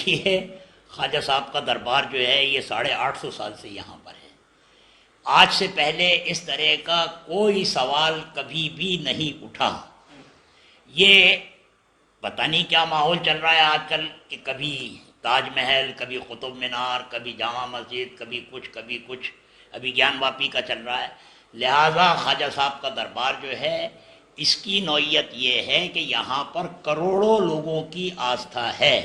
دیکھیے خواجہ صاحب کا دربار جو ہے یہ 850 سال سے یہاں پر ہے. آج سے پہلے اس طرح کا کوئی سوال کبھی بھی نہیں اٹھا. یہ پتہ نہیں کیا ماحول چل رہا ہے آج کل کہ کبھی تاج محل، کبھی قطب مینار، کبھی جامع مسجد، کبھی کچھ، ابھی گیان واپی کا چل رہا ہے. لہٰذا خواجہ صاحب کا دربار جو ہے اس کی نوعیت یہ ہے کہ یہاں پر کروڑوں لوگوں کی آستھا ہے.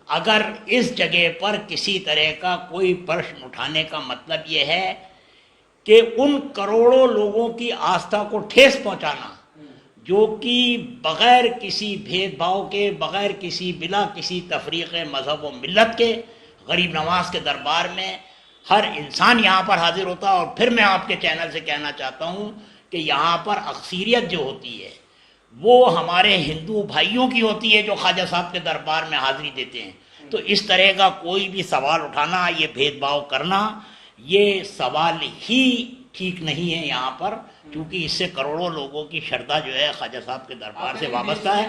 اگر اس جگہ پر کسی طرح کا کوئی پرشن اٹھانے کا مطلب یہ ہے کہ ان کروڑوں لوگوں کی آستھا کو ٹھیس پہنچانا جو کہ بغیر کسی بھید بھاؤ کے، بغیر بلا کسی تفریق مذہب و ملت کے غریب نواز کے دربار میں ہر انسان یہاں پر حاضر ہوتا ہے. اور پھر میں آپ کے چینل سے کہنا چاہتا ہوں کہ یہاں پر اکثریت جو ہوتی ہے وہ ہمارے ہندو بھائیوں کی ہوتی ہے جو خواجہ صاحب کے دربار میں حاضری دیتے ہیں. تو اس طرح کا کوئی بھی سوال اٹھانا، یہ بھید بھاؤ کرنا، یہ سوال ہی ٹھیک نہیں ہے یہاں پر، کیونکہ اس سے کروڑوں لوگوں کی شردا جو ہے خواجہ صاحب کے دربار سے وابستہ ہے.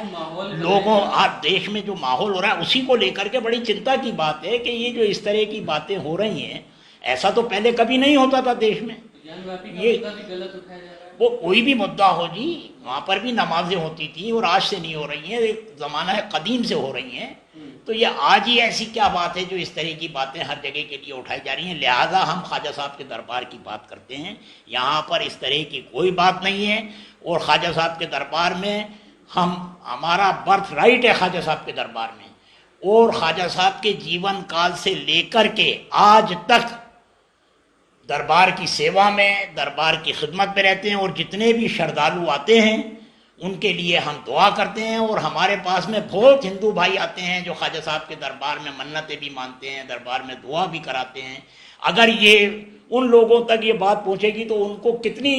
لوگوں آج دیش میں جو ماحول ہو رہا ہے اسی کو لے کر کے بڑی چنتا کی بات ہے کہ یہ جو اس طرح کی باتیں ہو رہی ہیں، ایسا تو پہلے کبھی نہیں ہوتا تھا دیش میں. یہ وہ کوئی بھی مدعا ہو جی، وہاں پر بھی نمازیں ہوتی تھیں اور آج سے نہیں ہو رہی ہیں، ایک زمانہ قدیم سے ہو رہی ہیں. تو یہ آج ہی ایسی کیا بات ہے جو اس طرح کی باتیں ہر جگہ کے لیے اٹھائی جا رہی ہیں. لہٰذا ہم خواجہ صاحب کے دربار کی بات کرتے ہیں، یہاں پر اس طرح کی کوئی بات نہیں ہے. اور خواجہ صاحب کے دربار میں ہمارا برتھ رائٹ ہے خواجہ صاحب کے دربار میں، اور خواجہ صاحب کے جیون کال سے لے کر کے آج تک دربار کی سیوا میں، دربار کی خدمت میں رہتے ہیں. اور جتنے بھی شردالو آتے ہیں ان کے لیے ہم دعا کرتے ہیں. اور ہمارے پاس میں بہت ہندو بھائی آتے ہیں جو خواجہ صاحب کے دربار میں منتیں بھی مانتے ہیں، دربار میں دعا بھی کراتے ہیں. اگر یہ ان لوگوں تک یہ بات پہنچے گی تو ان کو کتنی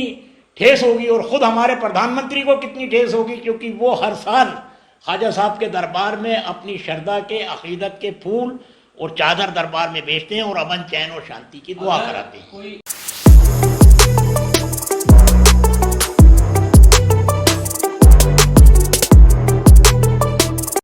ٹھیس ہوگی، اور خود ہمارے پردھان منتری کو کتنی ٹھیس ہوگی، کیونکہ وہ ہر سال خواجہ صاحب کے دربار میں اپنی شردا کے، عقیدت کے پھول اور چادر دربار میں بیچتے ہیں اور امن چین اور شانتی کی دعا کراتے ہیں.